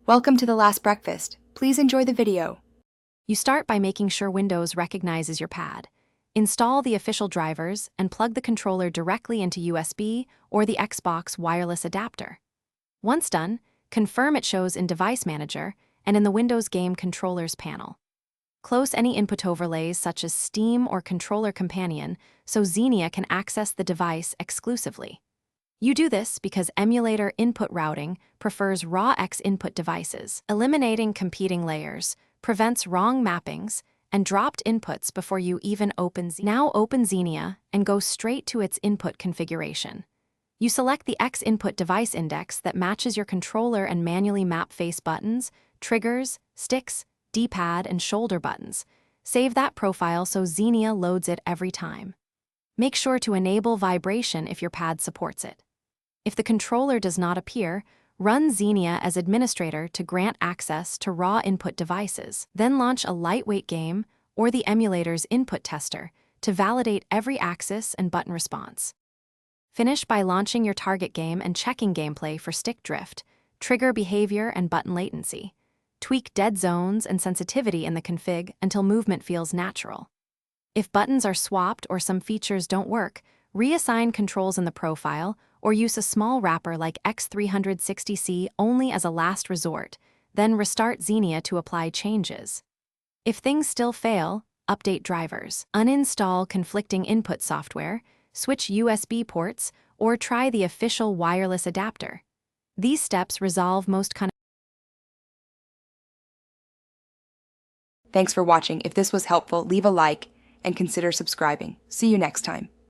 Welcome to the last breakfast. Please enjoy the video. You start by making sure Windows recognizes your pad. Install the official drivers and plug the controller directly into USB or the Xbox wireless adapter. Once done, confirm it shows in Device Manager and in the Windows Game Controllers panel. Close any input overlays such as Steam or Controller Companion so Xenia can access the device exclusively. You do this because emulator input routing prefers raw X input devices. Eliminating competing layers prevents wrong mappings and dropped inputs before you even open Xenia. Now open Xenia and go straight to its input configuration. You select the X input device index that matches your controller and manually map face buttons, triggers, sticks, D-pad, and shoulder buttons. Save that profile so Xenia loads it every time. Make sure to enable vibration if your pad supports it. If the controller does not appear, run Xenia as administrator to grant access to raw input devices. Then launch a lightweight game or the emulator's input tester to validate every axis and button response. Finish by launching your target game and checking gameplay for stick drift, trigger behavior, and button latency. Tweak dead zones and sensitivity in the config until movement feels natural. If buttons are swapped or some features don't work, reassign controls in the profile or use a small wrapper like X360C only as a last resort, then restart Xenia to apply changes. If things still fail, update drivers, uninstall conflicting input software, switch USB ports, or try the official wireless adapter. These steps resolve most Thanks for watching. If this was helpful, leave a like and consider subscribing. See you next time.